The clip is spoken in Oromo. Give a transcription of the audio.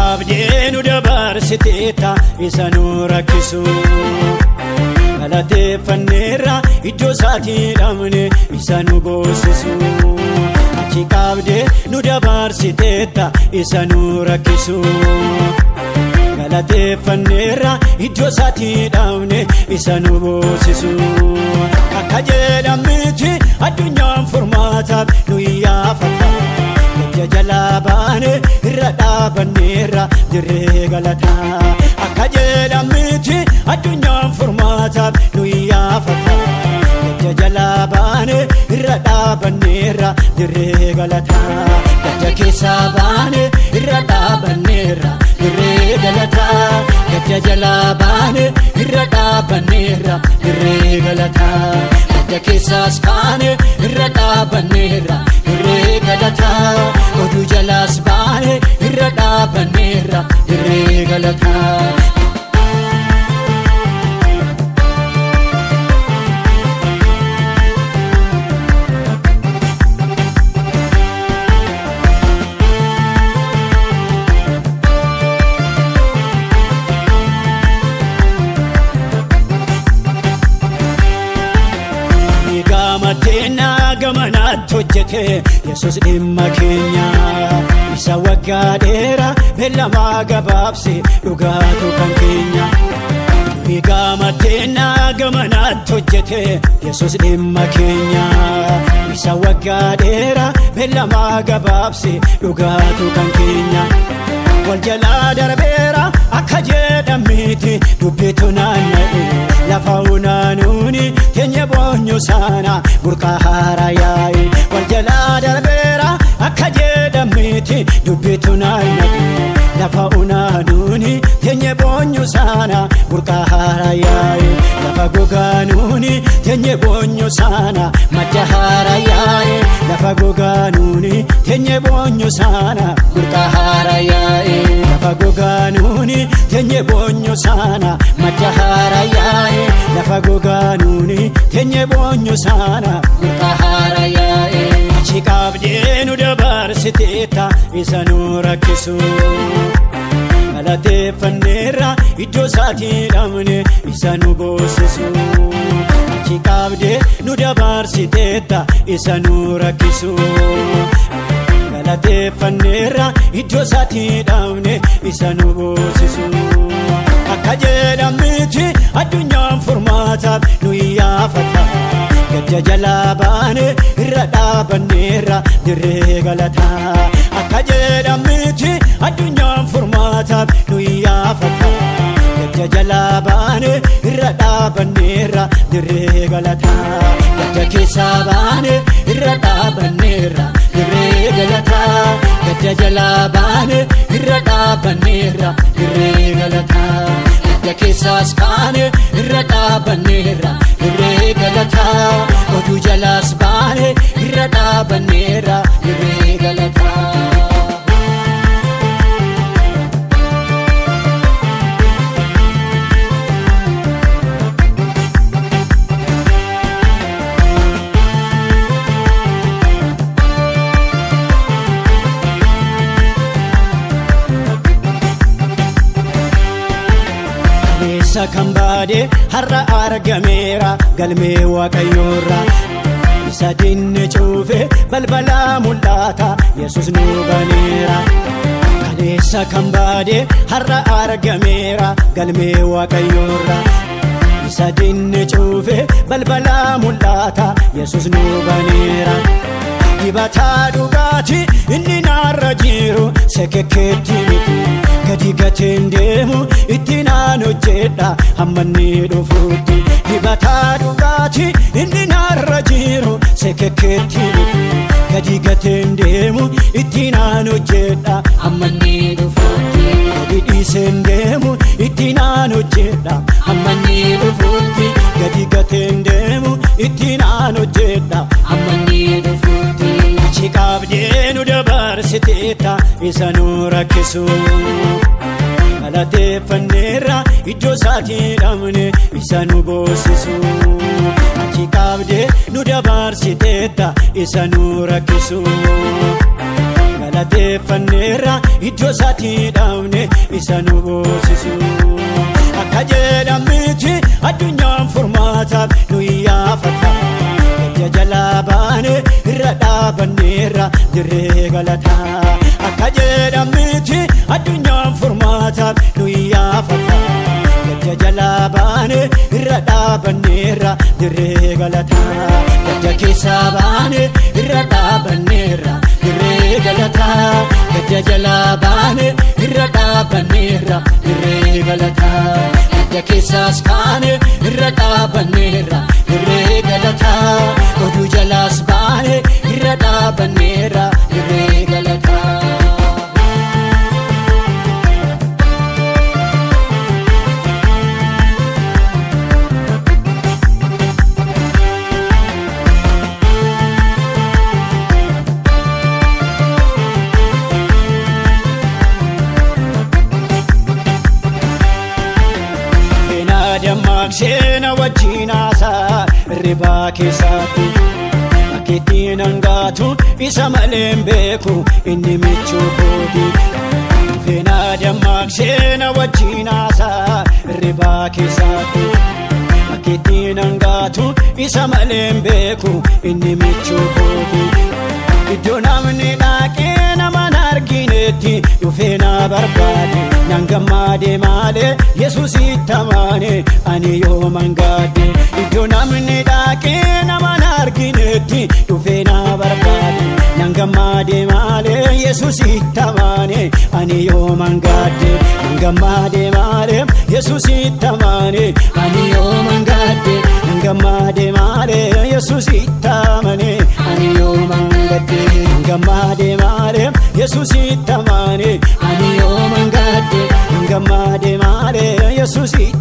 qabdee nu dabarsiteetta isa nu rakkisu galateeffanneerra iddoo isaatii dhabne isa nu boosisu achi qabdee nu dabarsiteetta isa nu rakkisu galateeffanneerra iddoo isaatii dhabne isa nu boosisu akka jedhamti addunyaan furmaataaf nu yaafata jalaa baane irra dhaabanneerra dirree galataa akka jedhamti addunyaan furmaataaf nu yaafata jalaa baane irra dhaabanneerra dirree galataa gadda keessaa baane irra dhaabanneerra dirree galataa gadda jalaa baane irra dhaabanneerra dirree galataa gadda keessaas baane irra dhaabanneerra dirree galataa oduu jalaas baane irra dhaabanneerra dirree galataa gamanaatti hojjete Yesuus dhimma keenya isa waggaa dheeraa beellamaa gabaabse dhugaatu kan keenya gamanaatti hojjete Yesuus dhimma keenya isa waggaa dheeraa beellamaa gabaabse dhugaatu kan keenya wal jalaa darbeera akka jedhamti dubbitu naanna'e lafa unaanuuni teenya boonyu sana burqaa haaraa yaa'e wal jalaa darbeera akka jedhamti dubbitu naanna'e lafa unaanuuni teenya boonyu sana burqaa haaraa yaa'e lafa gogaanuuni teenya boonyu sana madda haaraa yaa'e lafa gogaanuuni teenya boonyu sana burqaa haaraa yaa'e lafa gogaanuuni teenya boonyu sana madda haaraa yaa'e lafa gogaanuuni teenya boonyu sana burqaa haaraa yaa'e achi qabdee nu dabarsiteetta isa nu rakkisu galateeffanneerra iddoo isaatii dhabne isa nu boosisu achi qabdee nu dabarsiteetta isa nu rakkisu galateeffanneerra iddoo isaatii dhabne isa nu boosisu akka jedhamti addunyaan furmaataaf nu yaafata gadda jalaa baane irra dhaabanneerra dirree galataa akka jedhamti addunyaan furmaataaf nu yaafata gadda jalaa baane irra dhaabanneerra dirree galataa gadda keessaa baane irra dhaabanneerra dirree galataa gadda jalaa baane irra dhaabanneerra dirree galataa gadda keessaas baane irra dhaabanneerra dirree galataa oduu jalaas baane irra dhaabanneerra dirree galataa kan baade har'a argameera galmee waaqayyoorra isa dinne cuufe balbalaa mul'ata Yesuus nu baneera kaleessa kan baade har'a argameera galmee waaqayyoorra isa dinne cuufe balbalaa mul'ata Yesuus nu baneera dibataa dhugaati inni naarra jiru sekekkeetti miti gadi gateen deemu itti naan hojjedha hammanni dhufuutti dibataa dhugaati inni naarra jiru sekekkeetti miti gadi gateen deemu itti naan hojjedha hammanni dhufuutti gadi dhiiseen deemu itti naan hojjedha hammanni dhufuutti gadi gateen deemu itti naan hojjedha hammanni dhufuutti achi qabdee nu dabarsiteetta isa nu rakkisu galateeffanneerra iddoo isaatii dhabne isa nu boosisu achi qabdee nu dabarsiteetta isa nu rakkisu galateeffanneerra iddoo isaatii dhaabne isa nu boosisu. Akka jedhamiti addunyaan furmaataaf nu yaafata. Gadda jalaa baane irra dhaabanneerra dirree galataa. Akka jedhamiti addunyaan furmaataaf nu yaafata. Gadda jalaa baane irra dhaabanneerra dirree galataa. Gadda keessaa baane irra dhaabanneerra dirree galataa. Gadda jalaa baane irra dhaabanneerra dirree galataa. Gadda keessaas baane irra dhaabanneerra dirree galataa. Oduu jalaas baane irra dhaabanneerra dirree galataa. Seena wajjin haasaa ribaa keessaatti akkiittiin hangaatu isa malee hin beeku inni michuu kooti. Feenaa dammaqseena wajjin haasaa ribaa keessaatti akkiittiin hangaatu isa malee hin beeku inni michuu kooti. Iddoo namni dhaqee nama hin arginetti dhufee na barbaade. Nan gammaade malee Yesuusitti amaane ani yooman gaadde. Iddoo namni dhaqee nama hin arginetti dhufee na barbaade. Nan gammaade malee Yesuusitti amaane ani yooman gaadde. Nan gammaade malee Yesuusitti amaane ani yooman gaadde. Nan gammaade malee Yesuusitti amaane ani yooman gaadde. Nan gammaade malee Yesuusitti amaane ani yooman gaadde. Gammaade malee Yesuusitti